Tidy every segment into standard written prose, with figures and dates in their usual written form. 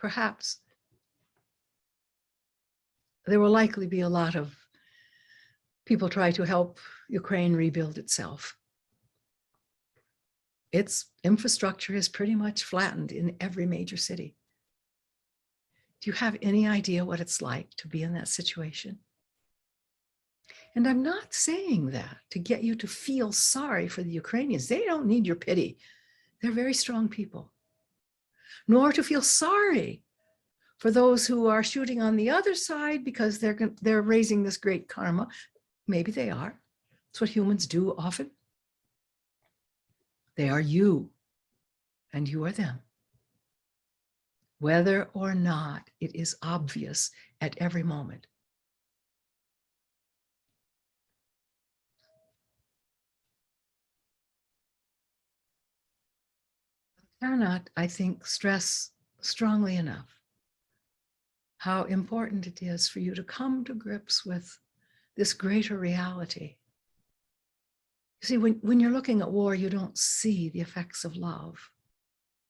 perhaps there will likely be a lot of people try to help Ukraine rebuild itself. Its infrastructure is pretty much flattened in every major city. Do you have any idea what it's like to be in that situation? And I'm not saying that to get you to feel sorry for the Ukrainians. They don't need your pity. They're very strong people. Nor to feel sorry for those who are shooting on the other side because they're raising this great karma. Maybe they are. It's what humans do often. They are you, and you are them. Whether or not it is obvious at every moment. I cannot, I think, stress strongly enough how important it is for you to come to grips with this greater reality. You see, when you're looking at war, you don't see the effects of love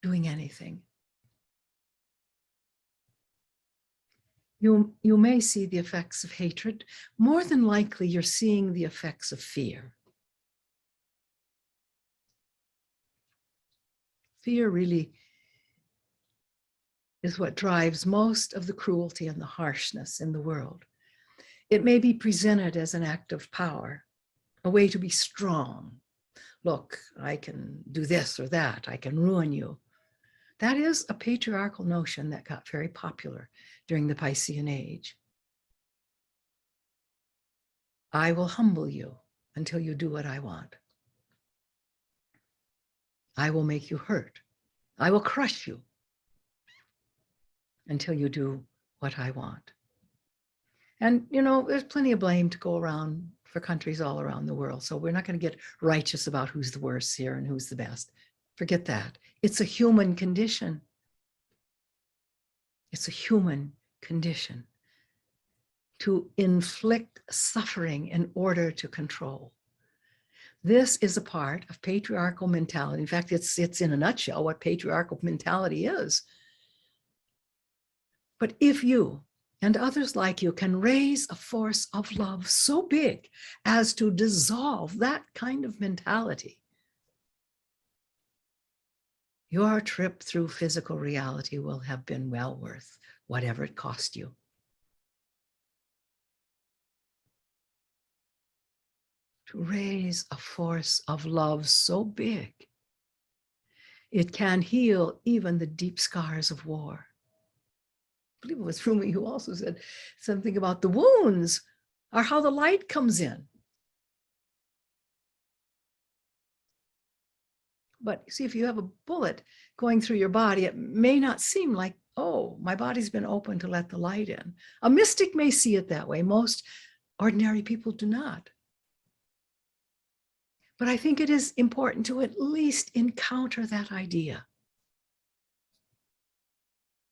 doing anything. You may see the effects of hatred. More than likely, you're seeing the effects of fear. Fear really is what drives most of the cruelty and the harshness in the world. It may be presented as an act of power, a way to be strong. Look, I can do this or that. I can ruin you. That is a patriarchal notion that got very popular during the Piscean Age. I will humble you until you do what I want. I will make you hurt. I will crush you until you do what I want. And, you know, there's plenty of blame to go around for countries all around the world. So we're not going to get righteous about who's the worst here and who's the best. Forget that. It's a human condition. It's a human condition to inflict suffering in order to control. This is a part of patriarchal mentality. In fact, it's in a nutshell what patriarchal mentality is. But if you and others like you can raise a force of love so big as to dissolve that kind of mentality, your trip through physical reality will have been well worth whatever it cost you. To raise a force of love so big, it can heal even the deep scars of war. I believe it was Rumi who also said something about the wounds are how the light comes in. But you see, if you have a bullet going through your body, it may not seem like, oh, my body's been open to let the light in. A mystic may see it that way. Most ordinary people do not. But I think it is important to at least encounter that idea,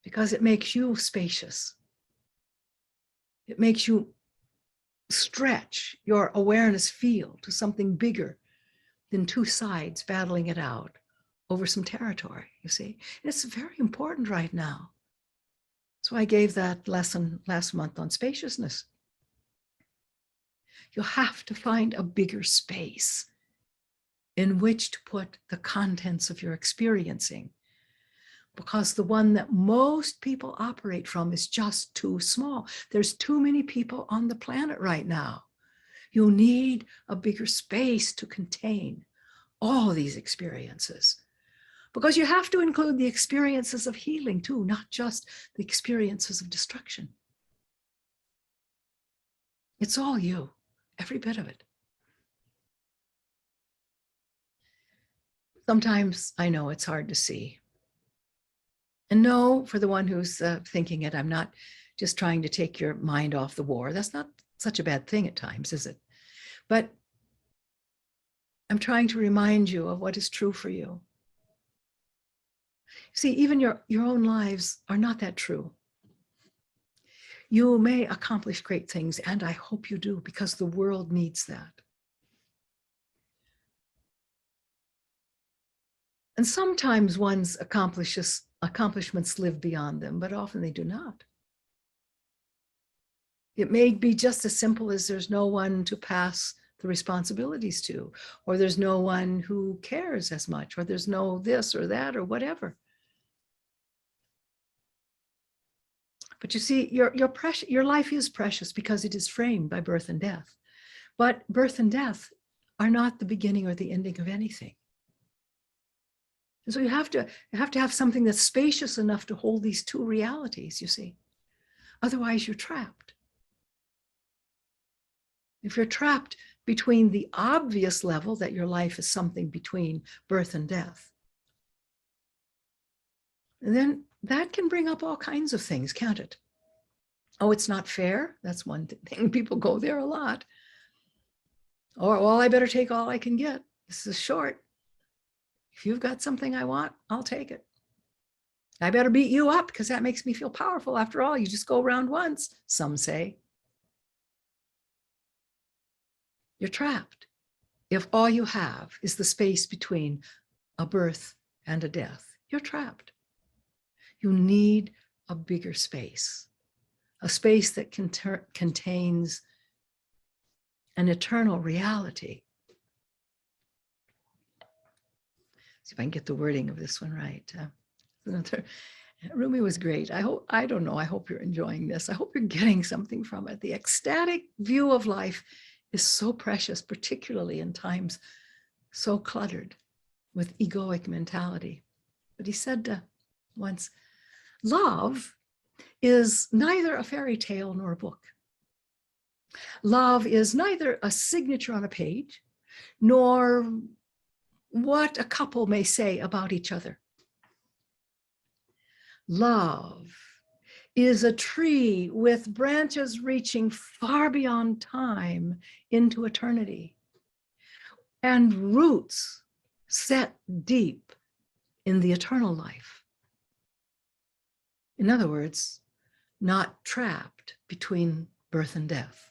because it makes you spacious. It makes you stretch your awareness field to something bigger than two sides battling it out over some territory, you see. And it's very important right now. So I gave that lesson last month on spaciousness. You'll have to find a bigger space in which to put the contents of your experiencing, because the one that most people operate from is just too small. There's too many people on the planet right now. You need a bigger space to contain all these experiences, because you have to include the experiences of healing too, not just the experiences of destruction. It's all you, every bit of it. Sometimes I know it's hard to see. And no, for the one who's thinking it, I'm not just trying to take your mind off the war. That's not such a bad thing at times, is it? But I'm trying to remind you of what is true for you. See, even your own lives are not that true. You may accomplish great things, and I hope you do, because the world needs that. And sometimes one accomplishes accomplishments live beyond them, but often they do not. It may be just as simple as there's no one to pass the responsibilities to, or there's no one who cares as much, or there's no this or that or whatever. But you see, your life is precious because it is framed by birth and death. But birth and death are not the beginning or the ending of anything. And so you have to have something that's spacious enough to hold these two realities, you see. Otherwise, you're trapped. If you're trapped between the obvious level that your life is something between birth and death, and then that can bring up all kinds of things, can't it? Oh, it's not fair. That's one thing. People go there a lot. Or, well, I better take all I can get. This is short. If you've got something I want, I'll take it. I better beat you up because that makes me feel powerful. After all, you just go around once, some say. You're trapped if all you have is the space between a birth and a death. You're trapped. You need a bigger space, a space that contains an eternal reality. See if I can get the wording of this one right. Rumi was great. I hope you're enjoying this. I hope you're getting something from it. The ecstatic view of life is so precious, particularly in times so cluttered with egoic mentality. But he said once, love is neither a fairy tale nor a book. Love is neither a signature on a page, nor what a couple may say about each other. Love is a tree with branches reaching far beyond time into eternity, and roots set deep in the eternal life. In other words, not trapped between birth and death.